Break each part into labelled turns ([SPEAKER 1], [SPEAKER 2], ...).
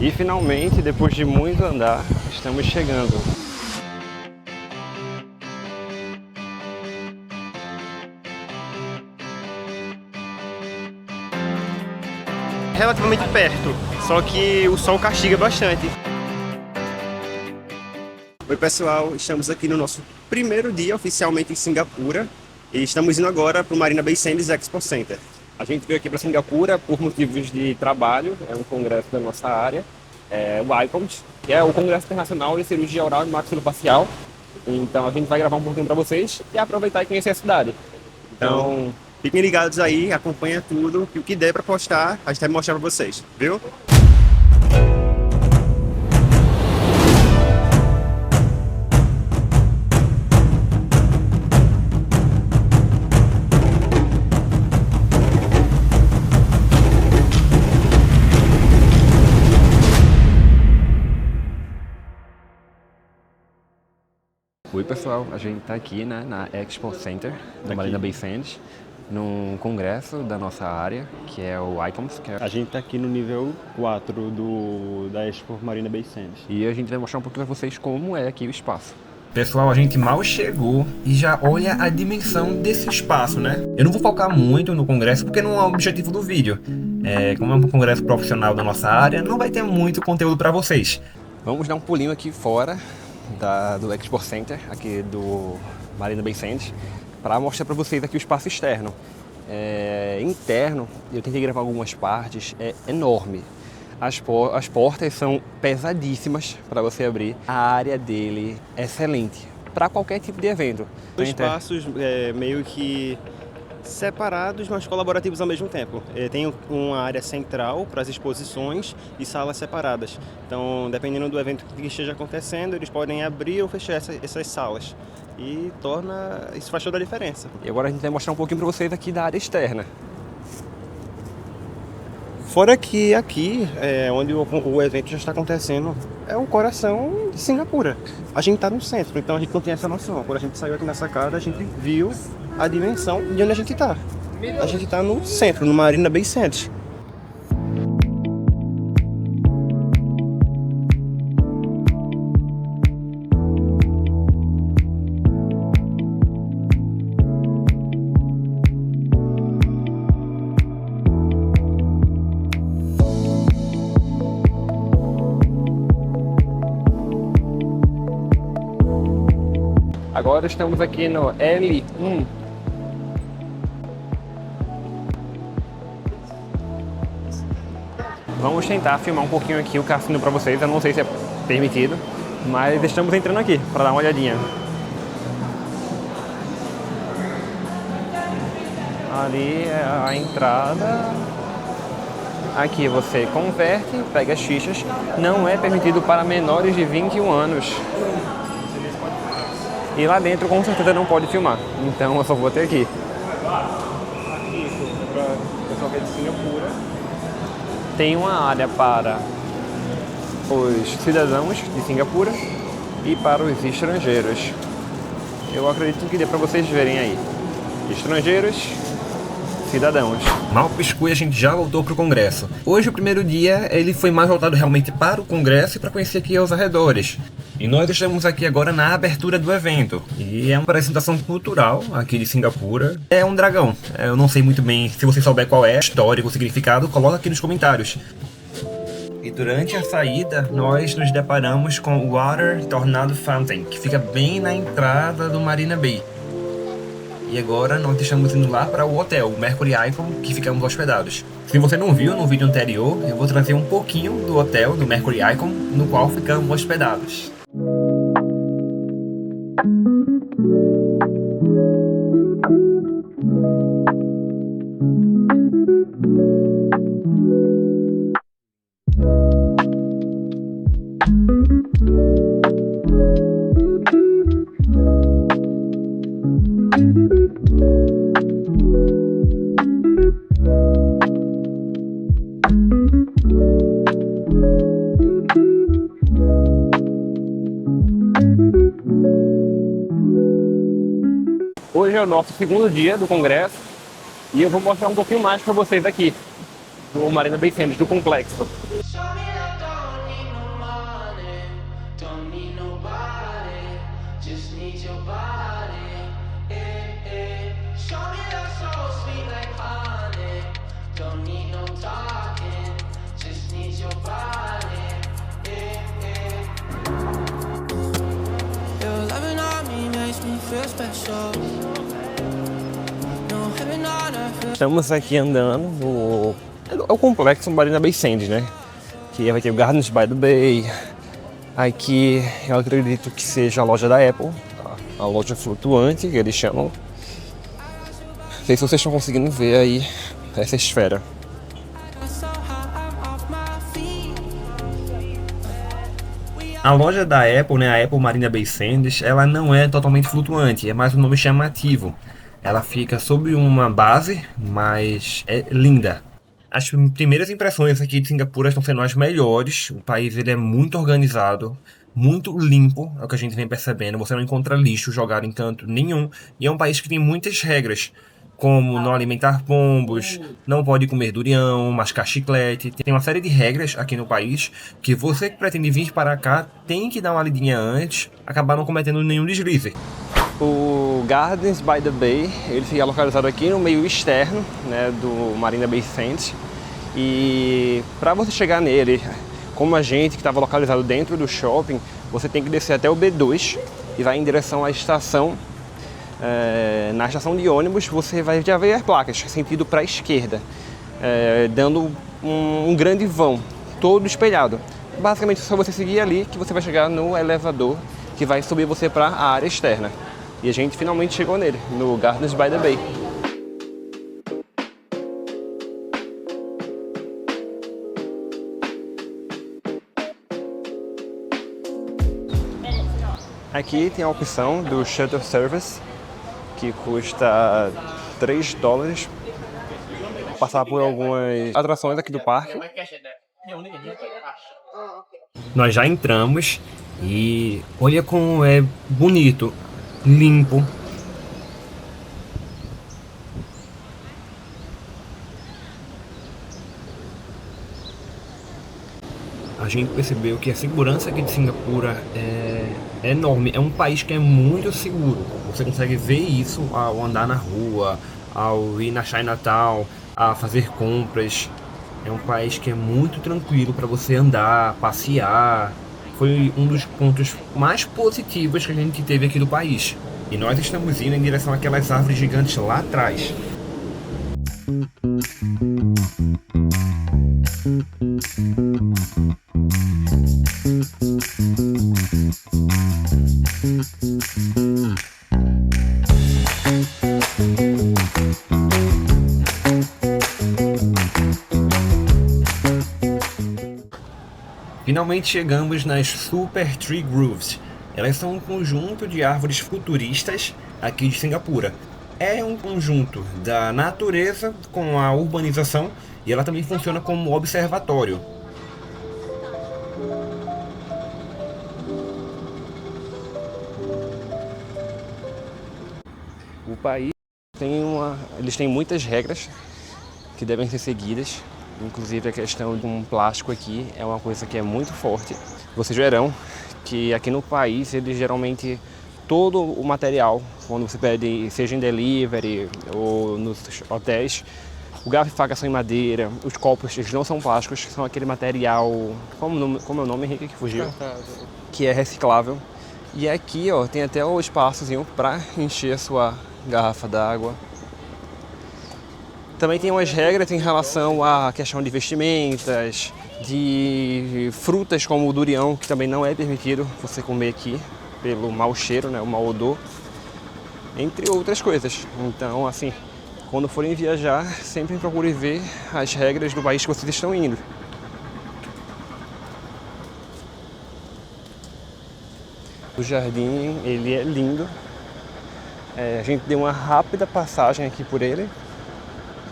[SPEAKER 1] E finalmente, depois de muito andar, estamos chegando.
[SPEAKER 2] Relativamente perto, só que o sol castiga bastante. Oi pessoal, estamos aqui no nosso primeiro dia oficialmente em Singapura e estamos indo agora para o Marina Bay Sands Expo Center.
[SPEAKER 1] A gente veio aqui para Singapura por motivos de trabalho, é um congresso da nossa área, o ICOMS, que é o Congresso Internacional de Cirurgia Oral e Maxilofacial. Então a gente vai gravar um pouquinho para vocês e aproveitar e conhecer a cidade.
[SPEAKER 2] Então, fiquem ligados aí, acompanha tudo, e o que der para postar, a gente vai mostrar para vocês, viu?
[SPEAKER 1] Oi pessoal, a gente está aqui, né, na Expo Center da Marina Bay Sands, num congresso da nossa área, que é o ICOMS.
[SPEAKER 3] A gente está aqui no nível 4 da Expo Marina Bay Sands.
[SPEAKER 1] E a gente vai mostrar um pouquinho para vocês como é aqui o espaço.
[SPEAKER 4] Pessoal, a gente mal chegou e já olha a dimensão desse espaço, né? Eu não vou focar muito no congresso porque não é o objetivo do vídeo. Como é um congresso profissional da nossa área, não vai ter muito conteúdo para vocês.
[SPEAKER 1] Vamos dar um pulinho aqui fora do Expo Center, aqui do Marina Bay Sands, para mostrar para vocês aqui o espaço externo. Interno, eu tentei gravar algumas partes, é enorme. As portas são pesadíssimas para você abrir. A área dele é excelente para qualquer tipo de evento.
[SPEAKER 2] Os espaços meio que separados, mas colaborativos ao mesmo tempo. Tem uma área central para as exposições e salas separadas. Então, dependendo do evento que esteja acontecendo, eles podem abrir ou fechar essas salas. E isso faz toda a diferença.
[SPEAKER 1] E agora a gente vai mostrar um pouquinho para vocês aqui da área externa.
[SPEAKER 2] Fora que aqui, onde o evento já está acontecendo, é o coração de Singapura. A gente está no centro, então a gente não tem essa noção. Quando a gente saiu aqui na sacada, a gente viu a dimensão de onde a gente está. A gente está no centro, no Marina Bay Sands.
[SPEAKER 1] Agora estamos aqui no L1. Vamos tentar filmar um pouquinho aqui o cassino para vocês. Eu não sei se é permitido, mas estamos entrando aqui para dar uma olhadinha. Ali é a entrada. Aqui você converte, pega as fichas. Não é permitido para menores de 21 anos. E lá dentro com certeza não pode filmar, então eu só vou ter aqui.
[SPEAKER 3] Isso, para o pessoal que é de Singapura.
[SPEAKER 1] Tem uma área para os cidadãos de Singapura e para os estrangeiros. Eu acredito que dê para vocês verem aí. Estrangeiros, cidadãos.
[SPEAKER 4] Mal piscou e a gente já voltou pro congresso. Hoje, o primeiro dia, ele foi mais voltado realmente para o congresso e para conhecer aqui os arredores. E nós estamos aqui agora na abertura do evento. E é uma apresentação cultural aqui de Singapura. É um dragão. Eu não sei muito bem, se você souber qual é a história ou o significado, coloca aqui nos comentários. E durante a saída, nós nos deparamos com o Water Tornado Fountain, que fica bem na entrada do Marina Bay. E agora nós estamos indo lá para o hotel, o Mercury Icon, que ficamos hospedados. Se você não viu no vídeo anterior, eu vou trazer um pouquinho do hotel, do Mercury Icon, no qual ficamos hospedados.
[SPEAKER 1] Hoje é o nosso segundo dia do congresso e eu vou mostrar um pouquinho mais para vocês aqui do Marina Bay Sands, do complexo.
[SPEAKER 5] Show me love, don't
[SPEAKER 1] Estamos aqui andando no é o complexo Marina Bay Sands, né? Que vai ter o Gardens by the Bay. Aqui eu acredito que seja a loja da Apple, a loja flutuante que eles chamam. Não sei se vocês estão conseguindo ver aí essa esfera.
[SPEAKER 4] A loja da Apple, né, a Apple Marina Bay Sands, ela não é totalmente flutuante, é mais um nome chamativo. Ela fica sob uma base, mas é linda. As primeiras impressões aqui de Singapura estão sendo as melhores. O país ele é muito organizado, muito limpo, é o que a gente vem percebendo. Você não encontra lixo jogado em canto nenhum. E é um país que tem muitas regras, como não alimentar pombos, não pode comer durião, mascar chiclete. Tem uma série de regras aqui no país que você que pretende vir para cá tem que dar uma lidinha antes, acabar não cometendo nenhum deslize.
[SPEAKER 1] O Gardens by the Bay, ele fica localizado aqui no meio externo, né, do Marina Bay Sands. E para você chegar nele, como a gente que estava localizado dentro do shopping, você tem que descer até o B2 e vai em direção à estação. Na estação de ônibus você vai já ver as placas, sentido para a esquerda, dando um grande vão, todo espelhado. Basicamente é só você seguir ali que você vai chegar no elevador que vai subir você para a área externa. E a gente finalmente chegou nele, no Gardens by the Bay. Aqui tem a opção do Shuttle Service, que custa $3. Passar por algumas atrações aqui do parque.
[SPEAKER 4] Nós já entramos e olha como é bonito, limpo. A gente percebeu que a segurança aqui de Singapura é enorme. É um país que é muito seguro. Você consegue ver isso ao andar na rua, ao ir na Chinatown, a fazer compras. É um país que é muito tranquilo para você andar, passear. Foi um dos pontos mais positivos que a gente teve aqui do país. E nós estamos indo em direção àquelas árvores gigantes lá atrás. Finalmente chegamos nas Super Tree Groves. Elas são um conjunto de árvores futuristas aqui de Singapura. É um conjunto da natureza com a urbanização e ela também funciona como observatório.
[SPEAKER 1] O país eles têm muitas regras que devem ser seguidas. Inclusive a questão de um plástico aqui é uma coisa que é muito forte. Vocês verão que aqui no país, eles geralmente, todo o material, quando você pede, seja em delivery ou nos hotéis, o garfo e faca são em madeira, os copos eles não são plásticos, são aquele material, como é o nome, Henrique, que fugiu? Que é reciclável. E aqui ó, tem até o espaçozinho para encher a sua garrafa d'água. Também tem umas regras em relação à questão de vestimentas, de frutas como o durião, que também não é permitido você comer aqui, pelo mau cheiro, né, o mau odor, entre outras coisas. Então, assim, quando forem viajar, sempre procure ver as regras do país que vocês estão indo. O jardim, ele é lindo. A gente deu uma rápida passagem aqui por ele,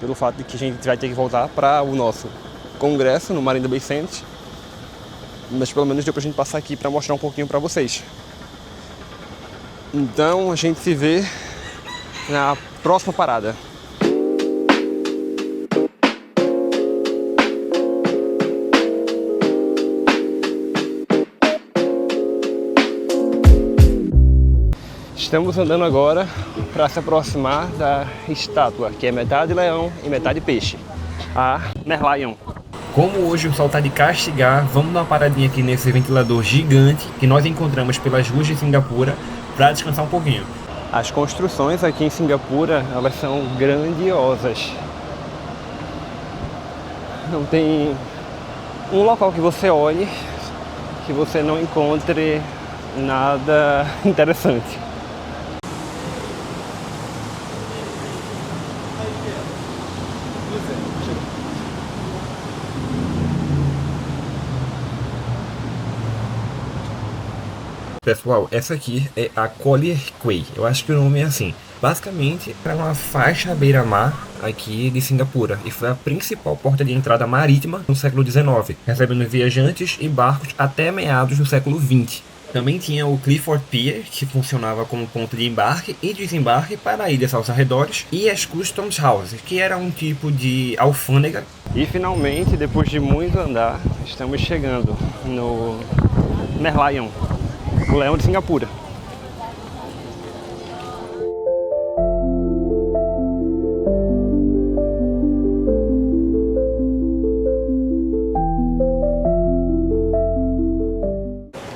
[SPEAKER 1] pelo fato de que a gente vai ter que voltar para o nosso congresso no Marina Bay Sands, mas pelo menos deu pra gente passar aqui para mostrar um pouquinho para vocês. Então a gente se vê na próxima parada. Estamos andando agora para se aproximar da estátua, que é metade leão e metade peixe, a Merlion.
[SPEAKER 4] Como hoje o sol está de castigar, vamos dar uma paradinha aqui nesse ventilador gigante que nós encontramos pelas ruas de Singapura para descansar um pouquinho.
[SPEAKER 1] As construções aqui em Singapura, elas são grandiosas. Não tem um local que você olhe que você não encontre nada interessante.
[SPEAKER 4] Pessoal, essa aqui é a Collyer Quay, eu acho que o nome é assim. Basicamente, é uma faixa à beira-mar aqui de Singapura e foi a principal porta de entrada marítima no século XIX, recebendo viajantes e barcos até meados do século XX. Também tinha o Clifford Pier, que funcionava como ponto de embarque e desembarque para ilhas aos arredores, e as Customs House, que era um tipo de alfândega.
[SPEAKER 1] E finalmente, depois de muito andar, estamos chegando no Merlion, o leão de Singapura.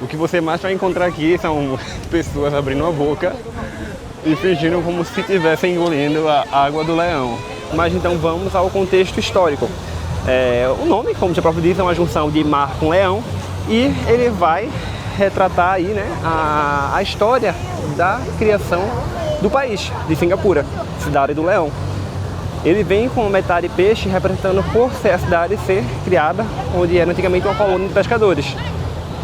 [SPEAKER 1] O que você mais vai encontrar aqui são pessoas abrindo a boca e fingindo como se estivessem engolindo a água do leão. Mas então vamos ao contexto histórico. O nome, como já próprio diz, é uma junção de mar com leão, e ele vai retratar aí, né, a história da criação do país, de Singapura, cidade do leão. Ele vem com metade peixe, representando por ser a cidade ser criada onde era antigamente uma colônia de pescadores.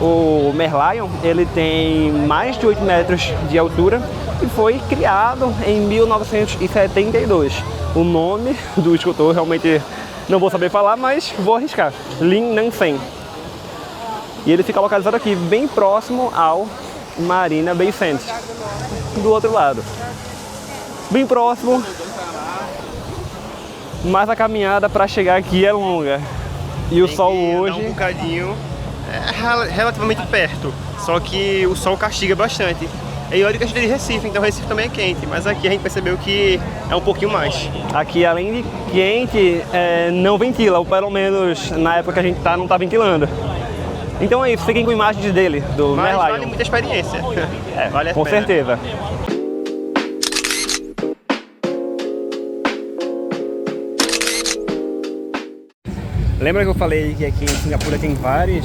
[SPEAKER 1] O Merlion, ele tem mais de 8 metros de altura e foi criado em 1972. O nome do escultor realmente não vou saber falar, mas vou arriscar. Lin Nansen. E ele fica localizado aqui, bem próximo ao Marina Bay Sands, do outro lado. Bem próximo, mas a caminhada para chegar aqui é longa. E o sol hoje...
[SPEAKER 2] um bocadinho, relativamente perto, só que o sol castiga bastante. E olha que a gente é de Recife, então Recife também é quente, mas aqui a gente percebeu que é um pouquinho mais.
[SPEAKER 1] Aqui, além de quente, não ventila, ou pelo menos na época que a gente tá, não tá ventilando. Então é isso, fiquem com imagens dele, do
[SPEAKER 2] Mas
[SPEAKER 1] Merlion.
[SPEAKER 2] vale muita experiência. Vale a
[SPEAKER 1] Com
[SPEAKER 2] pena.
[SPEAKER 1] certeza. Lembra que eu falei que aqui em Singapura tem várias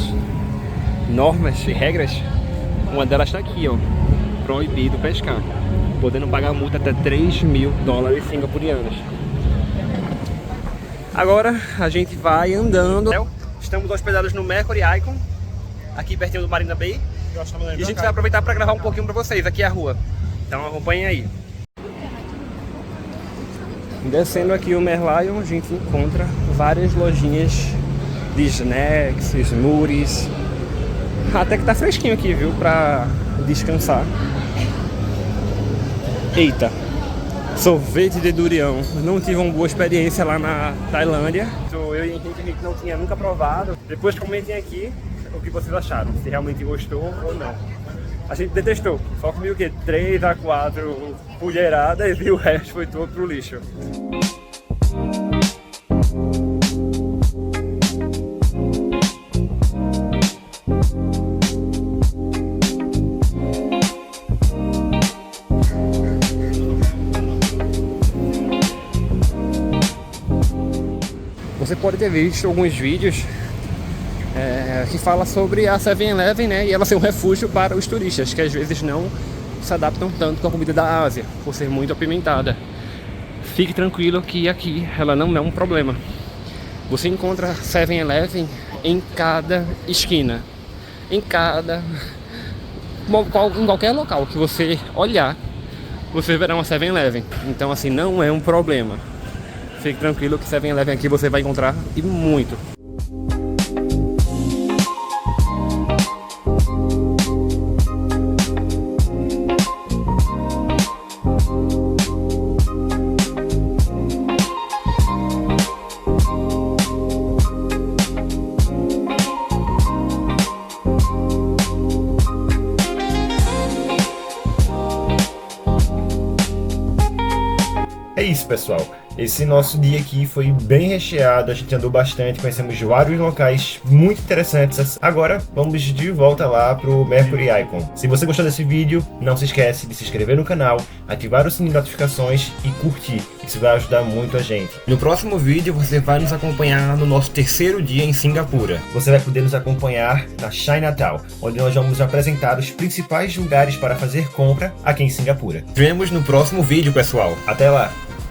[SPEAKER 1] normas e regras? Uma delas está aqui, ó. Proibido pescar, podendo pagar multa até 3 mil dólares singapurianos. Agora a gente vai andando. Estamos hospedados no Mercury Icon, aqui pertinho do Marina Bay. E a gente vai aproveitar para gravar um pouquinho para vocês. Aqui é a rua, então acompanhem aí. Descendo aqui o Merlion, a gente encontra várias lojinhas de snacks, smoothies. Até que tá fresquinho aqui, viu, pra descansar. Eita, sorvete de durião. Não tive uma boa experiência lá na Tailândia. Eu e Henrique, a gente não tinha nunca provado. Depois comentem aqui o que vocês acharam, se realmente gostou ou não. A gente detestou, só comi o quê? 3 a 4 colheradas e o resto foi todo pro lixo. Você pode ter visto alguns vídeos que fala sobre a 7-Eleven, né? E ela ser um refúgio para os turistas, que às vezes não se adaptam tanto com a comida da Ásia, por ser muito apimentada. Fique tranquilo que aqui ela não é um problema. Você encontra 7-Eleven em cada esquina, em qualquer local que você olhar, você verá uma 7-Eleven. Então assim, não é um problema. Fique tranquilo que 7-Eleven aqui você vai encontrar, e muito.
[SPEAKER 4] É isso, pessoal.
[SPEAKER 5] Esse nosso dia aqui foi bem recheado, a gente andou bastante, conhecemos vários locais muito interessantes. Agora vamos de volta lá pro Mercury Icon. Se você gostou desse vídeo, não se esquece de se inscrever no canal, ativar o sininho de notificações e curtir. Isso vai ajudar muito a gente.
[SPEAKER 4] No próximo vídeo você vai nos acompanhar no nosso terceiro dia em Singapura.
[SPEAKER 5] Você vai poder nos acompanhar na Chinatown, onde nós vamos apresentar os principais lugares para fazer compra aqui em Singapura.
[SPEAKER 4] Nos vemos no próximo vídeo, pessoal.
[SPEAKER 5] Até lá!